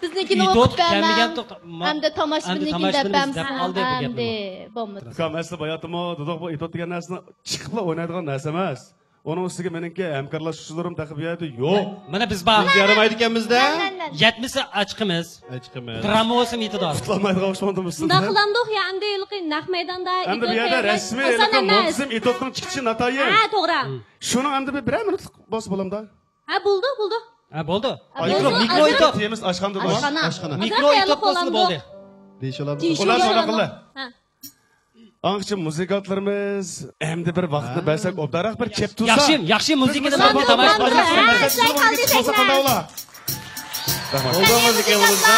Biznikini o'qib bermam. Hamda tomoshabinnikini deb hamdi bo'lmadi. Ukam asli bayotim dudoq bu itot degan narsani chiqibla o'ynaydigan narsa emas. Onun ustiga meningki hamkorlashuvchilarim taqibiyati yo'q. Mana biz bor. Yaramaydi ekanmizda. Yetmisa ochqimiz. Ochqimiz. Gramosim yetidor. Tutlamaydigan o'xshamdimiz. Shunda qilamdiq ya, endi yilqi naq maydonda endi bu yerda rasmiy mo'tsim itotning chiqishi natayin. Ha, to'g'ri. Shuni endi bir minut bosib bo'lamda. Ha, bo'ldi. Ha, bo'ldi. Mikro itot yemiz oshxonada bor. Oshxona. Mikro itot bo'ldi. Deyisholadi. Ular nima qildi? Anqchi muzikantlarimiz endi bir vaqtni bersak, obdaroq bir kep tursa. Yaxshi muzikani bir tomosha qilamiz. Oldu muzikamizda.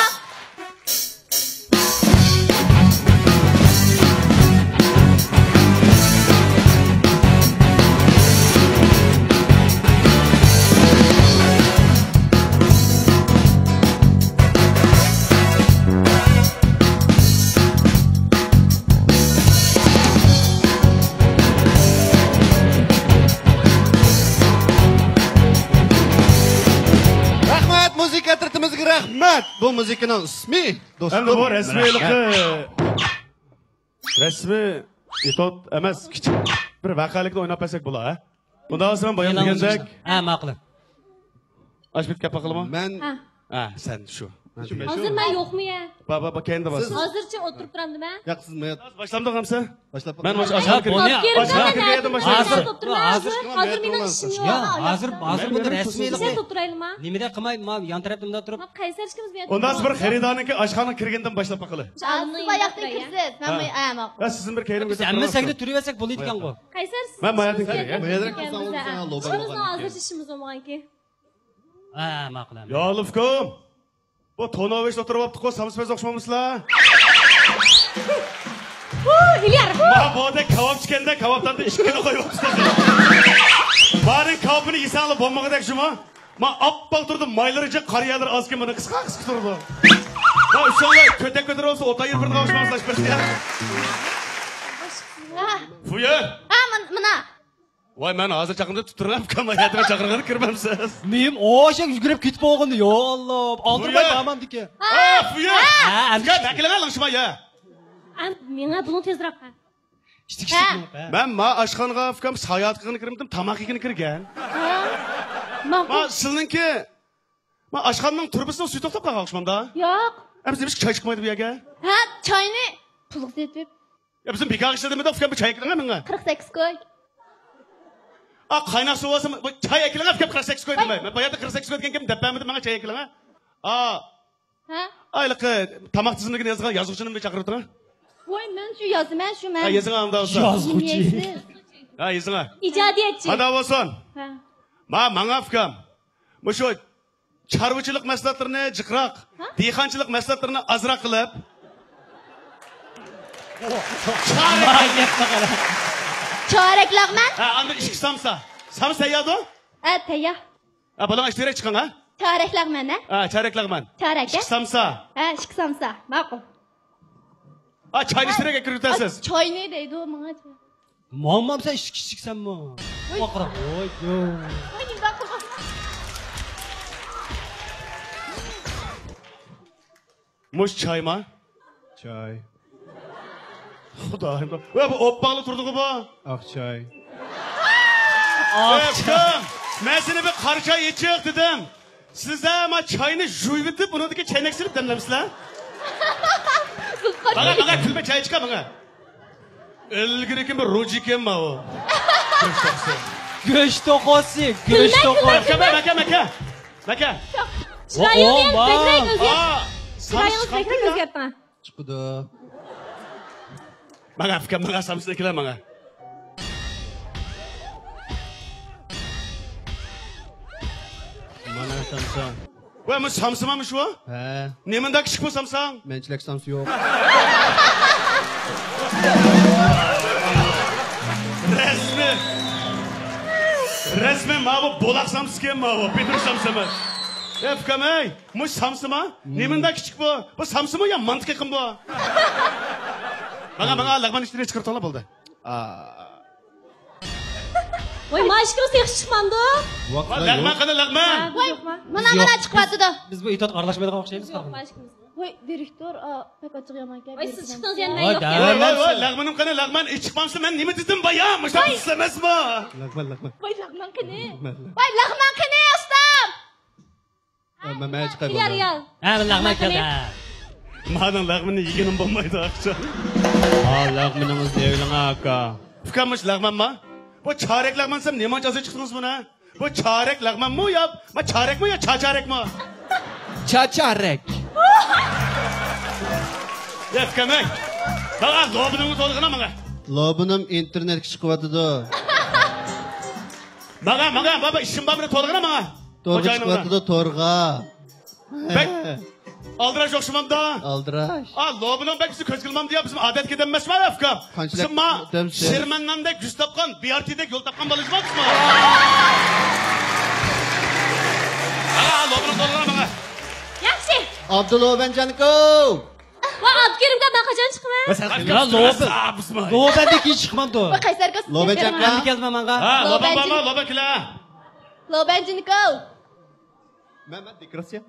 Rahmat. Bu muzikaning ismi do'stim. Endi bu rasmiy itot emas, kichik bir vaqalikda o'ynab bersak bo'lar, ha? Bundan so'ng bayon degandek. Ha, ma'qul. Ashbit kapa qilma. Men sen shu. Hozir men yo'qmi ya? Baba kendi bas. Hozircha o'tirib turamdimi? Yo'qsizmi? Boshlamdim hamsa? Boshlab. Men oshxonaga kirdim. Hozir mening ishim yo'q. Hozir bunda rasmiylik. Sen o'tiraylikmi? Nimada qilmay, men yon tarafimda turib. Qaysar ishimiz bu yerda? Undan bir xaridorniki oshxonaga kirgandan boshlab baqili. Siz oyoqda kirsiz. Men Ha, sizin bir kayrim ko'tarib. Hamma sakda turaversak bo'ladi ekan-ku. Qaysar siz? Men mayatdan kirgan. Mayatdan kirsan, loba. Biz hozir ishimiz bo'lmaganki. Ha, ma'qul. Yolifkom. Bu tonovish o'tirib olibdi-ku, samspez o'xshamamizlar. Ilyar. Ma bo'da kebab chiqganda kebabdan 2 kilo qo'yib o'tdi. Baring kebabini yesanlar bo'lmagadek shuma. Ma oppoq turdim, maylaricha qariyalar ozkin buni qisqa turdi. Va inshaalloh ko'tak ko'tarib olsa o'tayir bir o'xshamamizlar birga. Fuya. Ha, mana. Voy, men hozir chaqirib turib, kamayatga chaqirgani kirmamsiz. Men o'sha yugurib ketib bo'lgandi. Yo Alloh, oldirmay qolmam dika. Ha, fuya. Ha, nakilagan shuma ya. Menga buni tezroq qil. Men oshxonaga fikam sayohat qilgani kirdim, tamoq yegani kirgan. Ma sizninki oshxonaning turbisini suv to'xtab qolgan o'xshamda. Yo'q. Biz choy chiqmaydi bu yerga. Ha, choyni pul deb. Ya bizim bekar işledimde fikam bir çay ekleyen mi? 48 koy. Kaynak su olsa çay ekleyen fikam 48 koydum ben. Ben bayağı da 48 koydum kim depemedim bana çay ekleyen. Aylık tamak tizimdeki yazıcının bir çakırdı mı? Voy, men şu yazım, men şu men. Yazın ağımda olsa. Yazgıcı. Yazın ağa. İcadiyetçi. Hadi olsun. Bana fikam. Bu şu çarvıçılık mesletlerini cıkrak, diyhancılık mesletlerini azrak kılıp. Çarek lağmen? Andır işki samsa. Samsa ya da? Teya. Bana iştirek çıkan ha? Çarek lağmen ne? Çarek lağmen. Çarek İşki samsa. İşki samsa. Makul. Çayını iştirek ekürütersiz. Çay ne deydi o bana? Mamam sen işki çıksan mı? Bakıram. Oy yo. Ay bakma. Muş çay mı? Çay. Xudayım da. Ve bu oppalı turduğu bu. Akçay. Akçay. Ben seni bir karışay içecek dedim. Siz de ama çayını juyvitip bunu da ki çaynak silip demlemişler. Bana külme çay çıkar bana. Elgiri kim bir roji kim ma o? Göç tokosi. Göç tokosi. Meka. Çırayını bekleyin özgür. Çırayını bekleyin özgürtme. Çıkıdı. Bana fikir, bana samsızdakiler bana. Bana samsa. Ve mi samsıma mı şu? He. Nemindeki çıkma samsan? Mençilek samsı yok. Resmi ma bu bolak samsı kim ma bu? Petrus samsı mı? Fikam ey, bu samsı mı? Nemindeki çık bu? Bu samsı mı ya mantık kim bu? Bana lağman işleri çıkartalım oldu. Voy, mashkros yaxshi chiqmamdi. Lag'man qani lag'man. Voy, mana chiqyapti-da. Biz bu itoat aralashmaydigan o'xshaymiz. Yo'q, mashkros. Voy, direktor, pek ochiq yomon ekan. Voy, siz chiqdingiz yana men Voy, yo'q. Voy, lag'manim qani lag'man ish chiqmamsa men nima dedim baya? Mashta ishlamasmi? Lagman. Voy, lag'man qani. Voy, lag'man qani, ustam. Mama chiqay. Real. Ha, men lag'man keldi. Mening lag'manni yeganim bo'lmaydi aqcha. Lagmanimiz devlanga aka. Fikamish lag'manmi? Bu chorak lag'mansam nima jazo chiqdingiz buni? Bu chorak lag'manmi yo? Ma chorakmi yo chacharekmi? Chacharek. Ya fikamay. Daga lobinimni to'lg'ina menga. Lobinim internetga chiqyapti-da. Menga baba ishim bor, to'lg'ina menga. To'g'ri chiqyapti-da, to'rga. Bek. Aldirash o'xshamamda. Aldirash. Lobinim bek bizni ko'z qilmam deya bizim odatga demasmi afkam. Sizma Shermannandek yuz topgan, BRTdek yo'l topgan bo'lishmoqmi? Lobinim to'lg'ina menga. Yaxshi. Abdullo Benjanko. Voy, Abdukerimga men qachon chiqaman? Lo'banda keyin chiqmamdi. Voy, qaysarga siz. Lobenjanko. Endi keldim menga. Loban kela. Lobenjanko. Mama dekoratsiya.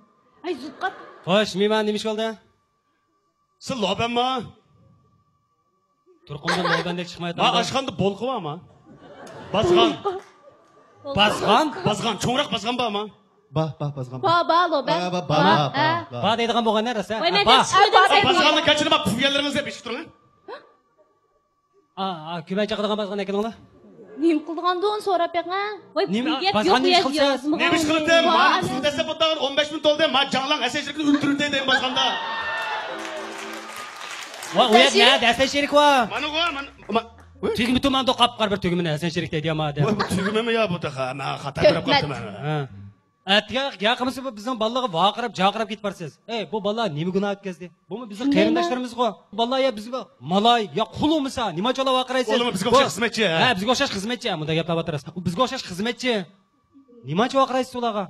Ay, zutqat. Xo'sh, men nima ish bo'ldi? Siz lobanmi? Turqumdan lo'bandek chiqmaydi. Ma ashxonda bolqivami? Basgan. Basgan, cho'ngroq basgan bormi? Bazgan. Ba, Loben. Ba deydigan bo'lgan narsa. Voy, men chiqdim. Basganni kechirib, pufganlaringizni deb eshitib turing. Ko'may chaqirgan bazgan ekanlar. Nim qilganda onu so'rab beqan. Voy, Basganni ish qilsangiz. Nima ish qildim? Men siz desa bu tag'in 15 ming to'ldi. Men janglang asashlikni o'ldirdi deyman basganda. Voy, u yer nima? Dastan sherik va. Mana bu, Tugmi tumanda qapqar bir tugmini Hasan sherik deydi amada. Voy, bu tugmimi yo bu taqa? Men xato qilib qoldim. Yaqimisi bizning bolalarga vaqirib, jaqirib ketib barsiz. Bu bolalar nima gunoh o'tkazdi? Bu bizning qarindoshlarimiz-ku. Bolalar ya bizga malay, ya qulumisa, nima chola vaqiraysiz? O'g'lim bizga o'xshash xizmatchi. Bizga o'xshash xizmatchi. Bunda gaplab o'tirasiz. Bizga o'xshash xizmatchi. Nima chola vaqiraysiz ularga?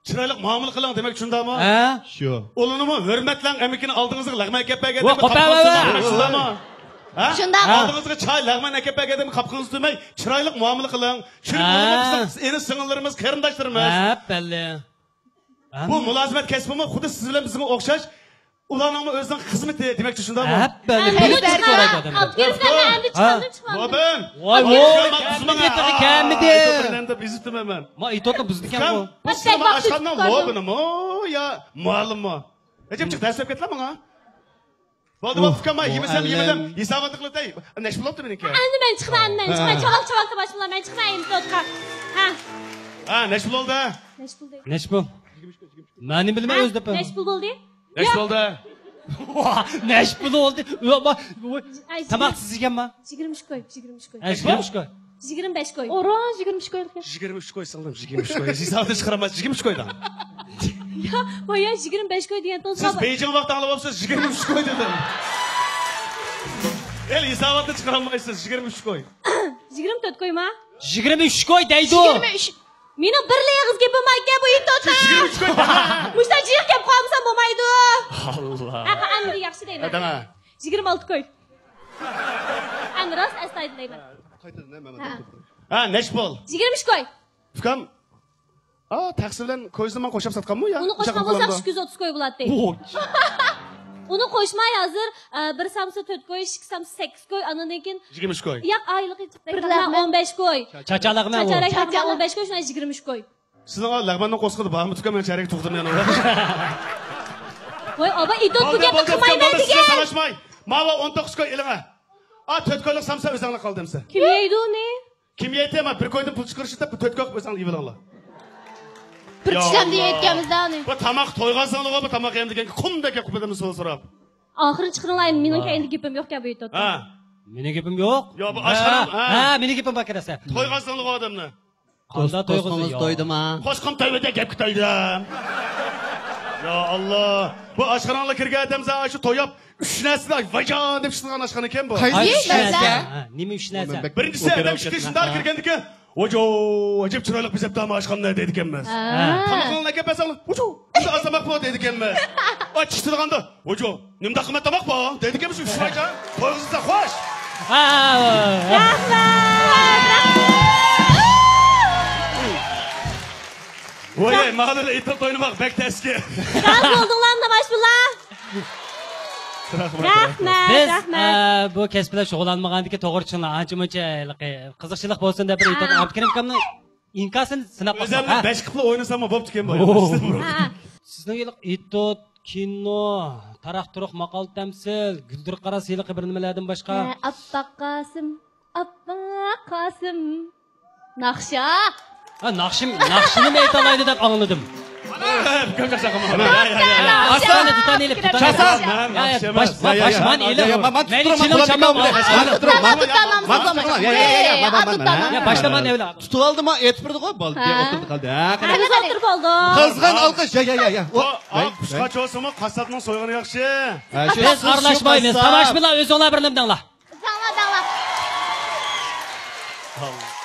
Chiroyli muomala qiling demak shundami? Shu. O'g'limni hurmatlang amikini oldingizga lag'may kelpaga deb shundami? Shunda oldingizga choy lag'may kelpaga deb qapqingiz demay, chiroyli muomala qiling. Chunki endi singillarimiz, qarindoshlarimiz. Balli. Bu mulozimat kasbimi xuddi siz bilan bizga o'xshash. Ularning o'zining xizmati demakchi shundami? Balli. Abdukerimdan endi chiqdim. Bobim. Voy, bizga kamidi. Endi bizitmaman. Ma itotni biznikan bu. Bu sizga ashxondan lobinimi yo muallimmi? Nechib chiq dars o'qib ketlar menga? Bo'ldi, fikama yemasam yemadim. Hisobot qilay. Nesh bo'libdi meniki? Endi men chiqdim. Chavoq bosh bilan men chiqmayman to'tqa. Nesh bo'ldi? Nesh bu? Men nima bilmay o'z deb. Nesh pul bo'ldi? Nesh bo'ldi? Nesh pul bo'ldi? Tamoq siz ekanmi? 23 qo'y. 25 qo'y. Oran 23 qo'y. 23 qo'y sildim, 23 qo'y. Hisobda chiqaramas 23 qo'ydan. Voy, 25 qo'y degan to'g'ri. Siz Beijing vaqt olib olibsiz, 23 qo'y dedim. Hisobda chiqaramaysiz, 23 qo'y. 24 qo'yma? 23 qo'y deydi. 23. Meni birli yig'iz gapim aka bu itotda. 23 qo'y. Mushtajiq gap qolmasa bo'lmaydi. Alloh. Endi yaxshi deyman. Adama. 26 qo'y. Endi rost astoydil deyman. Nesh bo'l? 23 qo'y. Fikam. Taksi bilan ko'zni men qo'shib sotganmi yo? Uni qo'shgan bo'lsak 230 qo'y bo'ladi. Uni qo'shmay hozir bir samsa 4 qo'y, 2 samsa 8 qo'y, andan keyin 23 qo'y. Yo'q, oylik 15 qo'y. Chachalag'mi bu? Chachalak 15 qo'y, shunday 23 qo'y. Sizning lag'mandan qo'sqidi, bormi tukaman charak to'xtirman yana. Voy, oba itot bu gapni qilmayman degan. Talashmay. Mava 19 qo'y iling'a. 4 qo'ylik samsa o'zingni qoldimsa. Kim yeydi uni? Kim yeydi? Men 1 qo'ydan pul chiqarishda 4 qo'y o'zingni yeyilinglar. Bir tishlam deya aytganmizda uni. Bu tamoq to'yg'ansanlar, bu tamoq ham degan qumdek qilibdimi so'rab. Oxirini chiqaringlar, meningki endi gapim yo'q gap itot. Mening gapim yo'q. Yo, bu ashxonam. Mening gapim bor kirasa. To'yg'ansanlar odamni. Qolda to'yg'izimiz to'ydimi? Qo'shqim to'yda gap kutaydim. Ya Allah. Bu ashxonaga kirgan odamza shu to'yib 3 narsa vajon deb chiqgan ashxona ekan bu. Nima 3 narsa? Birinchisi adam 2 shundar kirgandiki, "Ojo, ajib chiroyli biz deb ashxona dedi ekanmiz." Tamoqni aka pasal, "Ojo, biz azamaq bu" dedi ekanmiz. Ochishtirganda, "Ojo, nimda qimmat tamoq bu" dedi ekanmiz. Shu vajon to'yg'izda xo'sh. Rahmat. Oy, mağdur itot oynamak bek teski. Razı oldunglarmı başbular? Rahmet, Biz rahmet. bu kasb bilan shug'ullanmagandiki to'g'ri ancha-muncha qiziqchilik bo'lsin deb bir Abdukarim akamni inkasini sinab O'zimni 5 qilib o'ynasam bo'pti ekan bu. Ha. Sizning itot, kino, taraq-turuq, maqol tamsil, guldir qara siyliqi bir nimalardan boshqa. Appak Qasım. Naqsha. Ha, naqshini aytalaydi deb angladim. Ko'p chaqama. Aslan tutan elib, tutan elib. Başman elib. Ya başlaman evla. Tutib oldi ma, etib turdi qo'y, bol. O'tirdi qoldi. Biz o'tirib oldik. Qizg'in olqish. Ya. Qushqa cho'simi qassobning so'yg'ini yaxshi. Biz aralashmaymiz. Tamash bilan o'zinglar bir nimdanglar. Dangla. Allah.